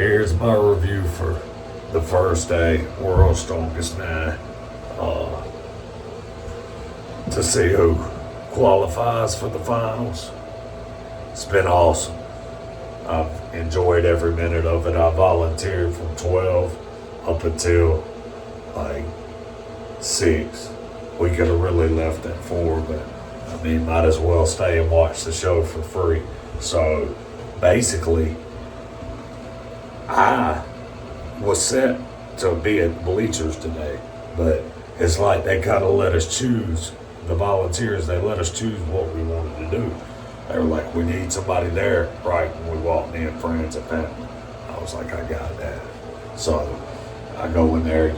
Here's my review for the first day, World's Strongest Man, to see who qualifies for the finals. It's been awesome. I've enjoyed every minute of it. I volunteered from 12 up until like 6. We could have really left at 4, but I mean, might as well stay and watch the show for free. So basically, I was set to be at bleachers today, but it's like they kind of let us choose. The volunteers, they let us choose what we wanted to do. They were like, we need somebody there, right? When we walked in, friends and family. I was like, I got that. So I go in there,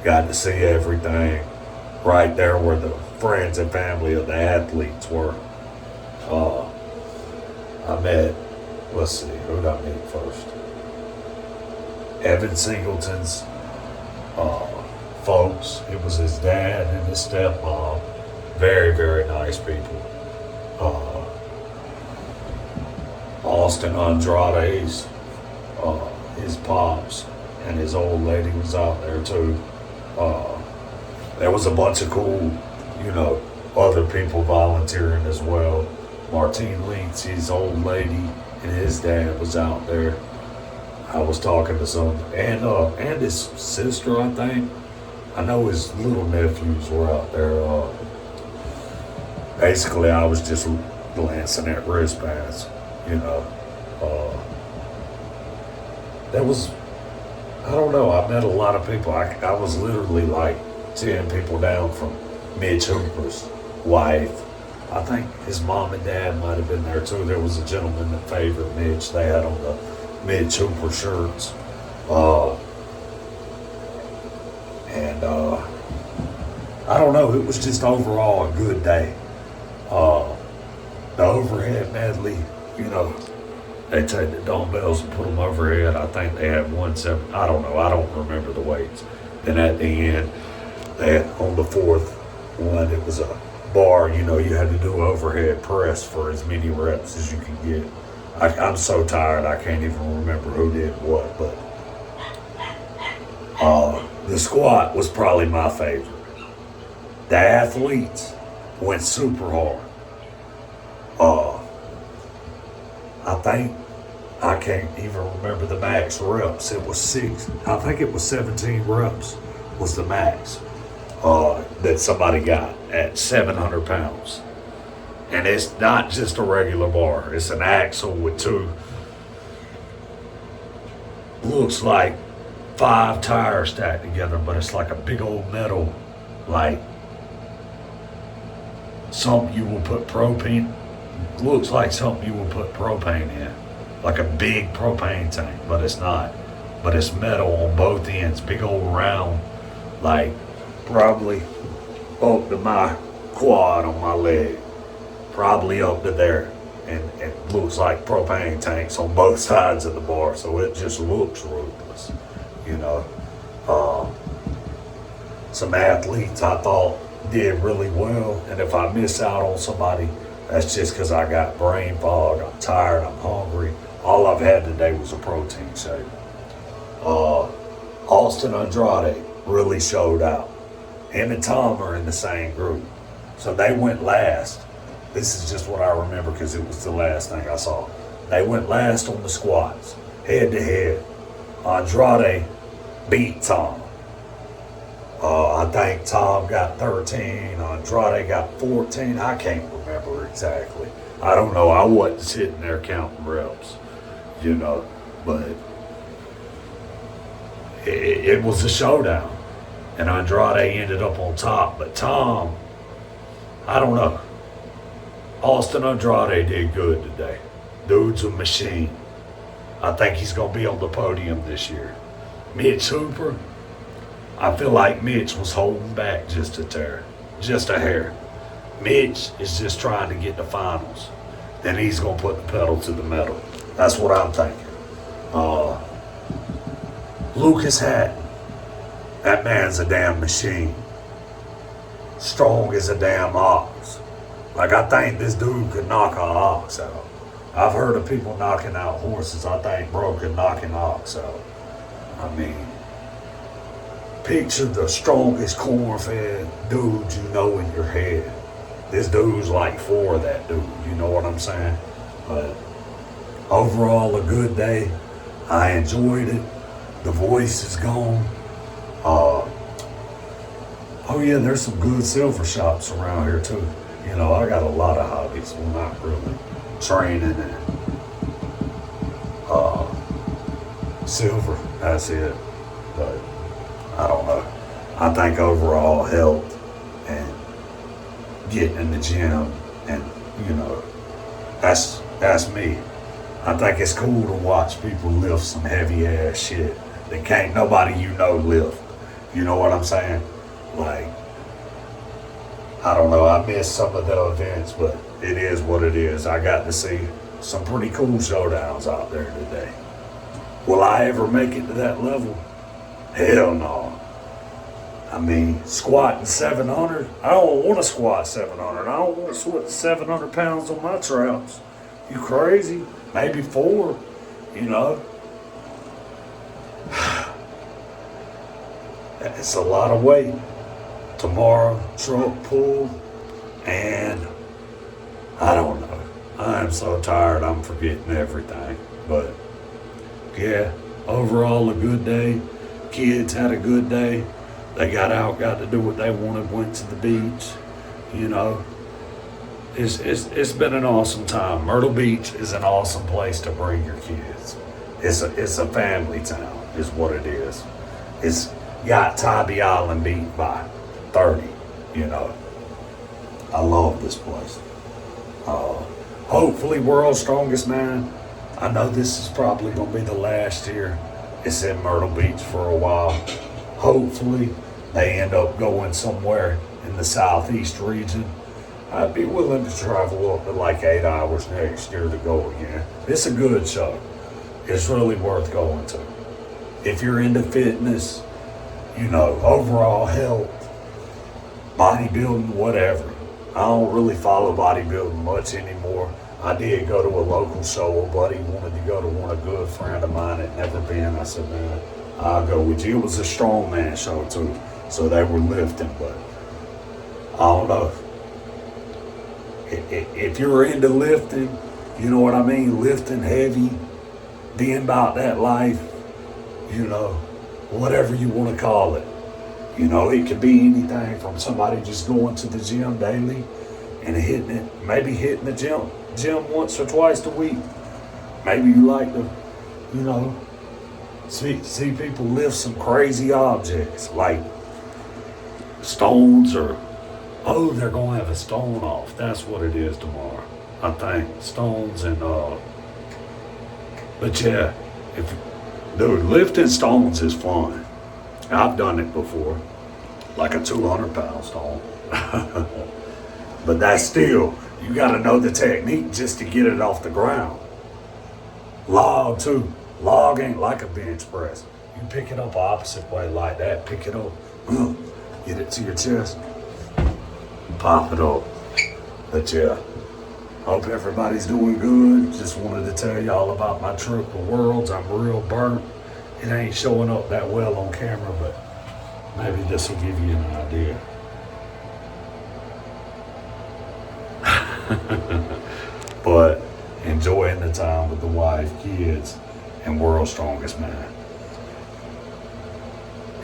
got to see everything right there where the friends and family of the athletes were. I met, let's see, who did I meet first? Evan Singleton's folks. It was his dad and his stepmom. Very, very nice people. Austin Andrade's, his pops and his old lady was out there too. There was a bunch of cool, other people volunteering as well. Martine Links, his old lady, and his dad was out there. I was talking to some, and his sister, I think. I know his little nephews were out there. Basically, I was just glancing at wristbands, There was, I don't know, I met a lot of people. I was literally like 10 people down from Mitch Hooper's wife. I think his mom and dad might have been there too. There was a gentleman that favored Mitch. They had on the Mitch Hooper shirts. I don't know, it was just overall a good day. The overhead medley, they take the dumbbells and put them overhead. I think they had 170, I don't know, I don't remember the weights. Then at the end, they had, on the fourth one, it was a bar, you had to do overhead press for as many reps as you can get. I'm so tired, I can't even remember who did what, but the squat was probably my favorite. The athletes went super hard. I can't even remember the max reps. It was 17 reps was the max that somebody got at 700 pounds. And it's not just a regular bar. It's an axle with two, looks like 5 tires stacked together, but it's like a big old metal, like something you will put propane, looks like something you will put propane in, like a big propane tank, but it's not. But it's metal on both ends, big old round, like probably up to my quad on my leg, probably up to there. And it looks like propane tanks on both sides of the bar, so it just looks ruthless, Some athletes I thought did really well, and if I miss out on somebody, that's just because I got brain fog, I'm tired, I'm hungry. All I've had today was a protein shake. Austin Andrade really showed out. Him and Tom are in the same group, so they went last. This is just what I remember because it was the last thing I saw. They went last on the squats, head to head. Andrade beat Tom. I think Tom got 13, Andrade got 14. I can't remember exactly. I don't know. I wasn't sitting there counting reps, but it was a showdown. And Andrade ended up on top. But Tom, I don't know. Austin Andrade did good today. Dude's a machine. I think he's going to be on the podium this year. Mitch Hooper, I feel like Mitch was holding back just a hair. Mitch is just trying to get the finals. Then he's going to put the pedal to the metal. That's what I'm thinking. Lucas Hatton, that man's a damn machine. Strong as a damn ox. Like, I think this dude could knock an ox out. I've heard of people knocking out horses. I think bro could knock an ox out. I mean, picture the strongest corn-fed dude you know in your head. This dude's like four of that dude. You know what I'm saying? But overall, a good day. I enjoyed it. The voice is gone. Oh yeah, there's some good silver shops around here too. You know, I got a lot of hobbies. Well, not really. Training and silver. That's it. But I don't know. I think overall health and getting in the gym and you know, that's me. I think it's cool to watch people lift some heavy ass shit that can't nobody you know lift. You know what I'm saying? Like, I don't know, I missed some of the events, but it is what it is. I got to see some pretty cool showdowns out there today. Will I ever make it to that level? Hell no. I mean, squatting 700, I don't want to squat 700. I don't want to squat 700 pounds on my traps. You crazy? Maybe 4, you know. It's a lot of weight. Tomorrow, truck pull, and I don't know. I am so tired, I'm forgetting everything. But yeah, overall a good day. Kids had a good day. They got out, got to do what they wanted, went to the beach. You know, it's been an awesome time. Myrtle Beach is an awesome place to bring your kids. It's a family town, is what it is. It's got Tybee Island beat by 30, you know. I love this place. Hopefully World's Strongest Man. I know this is probably going to be the last year it's in Myrtle Beach for a while. Hopefully they end up going somewhere in the southeast region. I'd be willing to travel up to like 8 hours next year to go again. It's a good show. It's really worth going to. If you're into fitness, you know, overall health, bodybuilding, whatever. I don't really follow bodybuilding much anymore. I did go to a local show. A buddy wanted to go to one. A good friend of mine had never been. I said, man, I'll go with you. It was a strongman show too. So they were lifting, but I don't know. If you're into lifting, you know what I mean? Lifting heavy, being about that life, you know, whatever you want to call it. You know, it could be anything from somebody just going to the gym daily and hitting it, maybe hitting the gym once or twice a week. Maybe you like to, you know, see people lift some crazy objects like stones or, oh, they're going to have a stone off. That's what it is tomorrow. I think stones and, but yeah, dude, lifting stones is fun. I've done it before, like a 200-pound stone. But that's still, you got to know the technique just to get it off the ground. Log too. Log ain't like a bench press. You pick it up opposite way like that. Pick it up, get it to your chest, pop it up. But yeah, hope everybody's doing good. Just wanted to tell y'all about my trip to Worlds. I'm real burnt. It ain't showing up that well on camera, but maybe this will give you an idea. But enjoying the time with the wife, kids, and World's Strongest Man.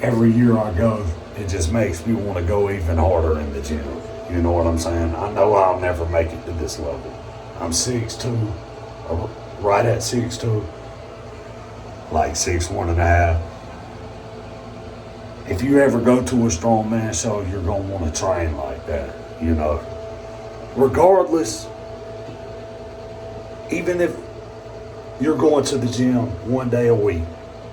Every year I go, it just makes me want to go even harder in the gym. You know what I'm saying? I know I'll never make it to this level. I'm 6'2", or right at 6'2", like 6'1.5". If you ever go to a strongman show, you're going to want to train like that, you know. Regardless, even if you're going to the gym one day a week,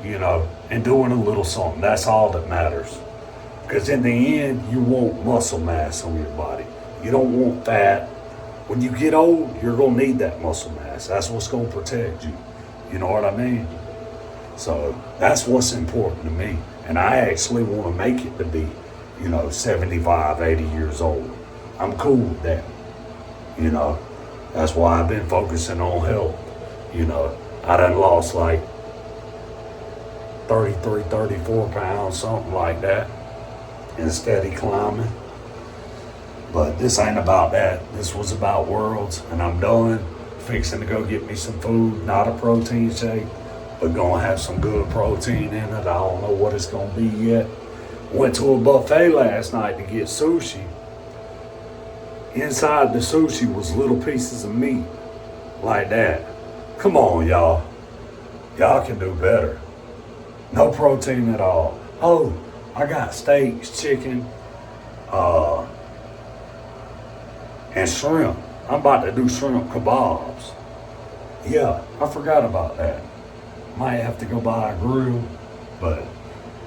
you know, and doing a little something, that's all that matters. Because in the end, you want muscle mass on your body. You don't want fat. When you get old, you're going to need that muscle mass. That's what's going to protect you. You know what I mean? So that's what's important to me. And I actually want to make it to be, you know, 75, 80 years old. I'm cool with that. You know, That's why I've been focusing on health. You know, I done lost like 33, 34 pounds, something like that, and steady climbing. But this ain't about that. This was about Worlds, and I'm done. Fixing to go get me some food, not a protein shake, but gonna have some good protein in it. I don't know what it's gonna be yet. Went to a buffet last night to get sushi. Inside the sushi was little pieces of meat, like that. Come on, y'all. Y'all can do better. No protein at all. Oh, I got steaks, chicken, and shrimp. I'm about to do shrimp kebabs. Yeah, I forgot about that. Might have to go buy a grill, but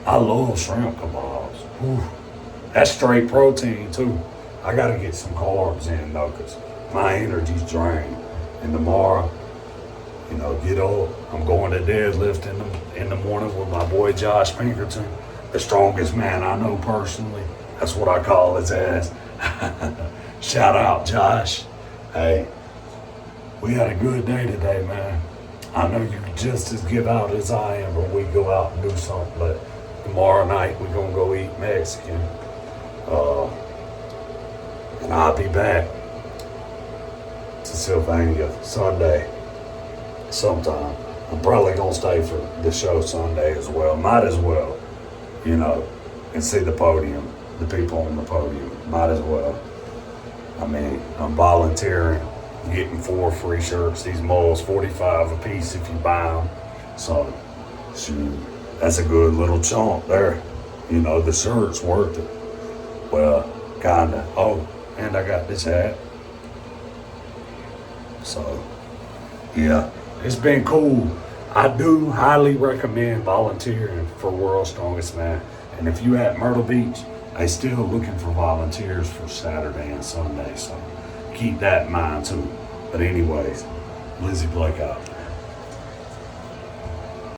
I love shrimp kebabs. Whew. That's straight protein too. I gotta get some carbs in though, cause my energy's drained. And tomorrow, you know, get up. I'm going to deadlift in the morning with my boy Josh Pinkerton, the strongest man I know personally. That's what I call his ass. Shout out, Josh. Hey, we had a good day today, man. I know you're just as give out as I am when we go out and do something, but tomorrow night we're gonna go eat Mexican. And I'll be back to Sylvania Sunday sometime. I'm probably gonna stay for the show Sunday as well. Might as well, you know, and see the podium, the people on the podium. Might as well. I mean, I'm volunteering, getting 4 free shirts. These mugs, 45 a piece if you buy them. So, shoot, that's a good little chunk there. You know, the shirt's worth it. Well, kinda. Oh, and I got this hat. So, yeah, it's been cool. I do highly recommend volunteering for World's Strongest Man. And if you at Myrtle Beach, they still looking for volunteers for Saturday and Sunday. So keep that in mind too. But anyways, Lizzie Blake out.